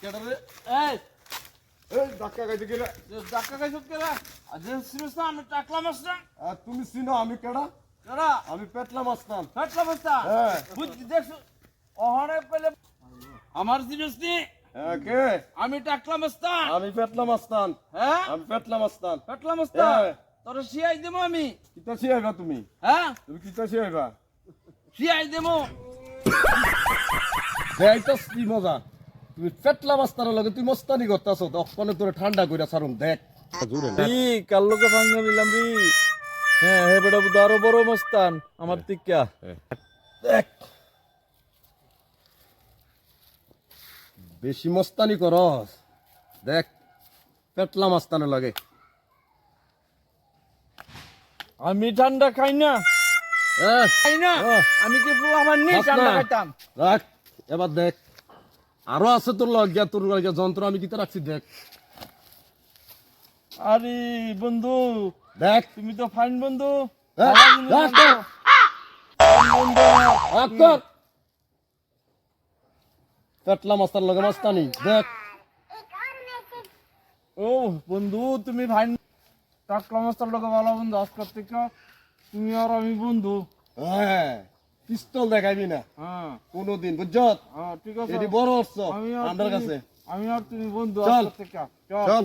কেডারে এই এই ধাক্কা খাইতে গেলে ধাক্কা খাইছত কেরা আজ সিরিয়াস না আমি টাকলা মাছ না আর তুমি চিনো আমি কেডা? কেরা আমি পেটলা মাস্তান। ফাটলা বস্তা হ্যাঁ। বুঝছি দেখছো ওখানে পেলে আমার সিরিয়াস নি হ্যাঁ কে? আমি টাকলা মাস্তা আমি পেটলা মাস্তান। হ্যাঁ আমি পেটলা মাস্তান। ফাটলা মাস্তা হ্যাঁ। তোর শিয়াই দেবো আমি কিতা শিয়াইবা তুমি? হ্যাঁ তুমি কিতা শিয়াইবা? শিয়াই দেবো দেখাইতাস কি মজা। তুমি পেটলা মাস্তানের লগে তুই মস্তানি করতাছ তখন তোরে ঠান্ডা কইরা ছাড়ুম দেখ। জোরে না। কার লোকে ভাঙ্গা নিলাম রে হ্যাঁ হে বেটা বুধ আরো বড় মস্তান আমার টিকা দেখ বেশি মস্তানি করস দেখ পেটলা মাস্তানের লাগে। আমি ঠান্ডা খাই না হ্যাঁ খাই না হ্যাঁ। আমি কি আমার নি খাস ঠান্ডা না। খাইতাম রাখ এবার দেখ আরো আছে তোর লজ্ঞা তোর লজ্ঞা যন্ত্র আমি কিতা রাখছি দেখ আরে বন্ধু দেখ তুমি তো ফাইন বন্ধু দেখ, ভালো জিনিস দেখ, আনছো। রাখ তোর। পেটলা মাস্তার লগে মাস্তানি দেখ ও বন্ধু তুমি ভাই টাকলা মাস্টার লোক ভালো বন্ধু আজকাল থেকে তুমি আর আমি বন্ধু হ্যাঁ পিস্তল দেখাইবি না হ্যাঁ কোনোদিন বুঝছত হ্যাঁ ঠিক আছে এটি বড় অস্ত্র আমি আর আমার তুমি- কাছে আমি আর তুমি বন্ধু চল। আজকাল থেকে চল চল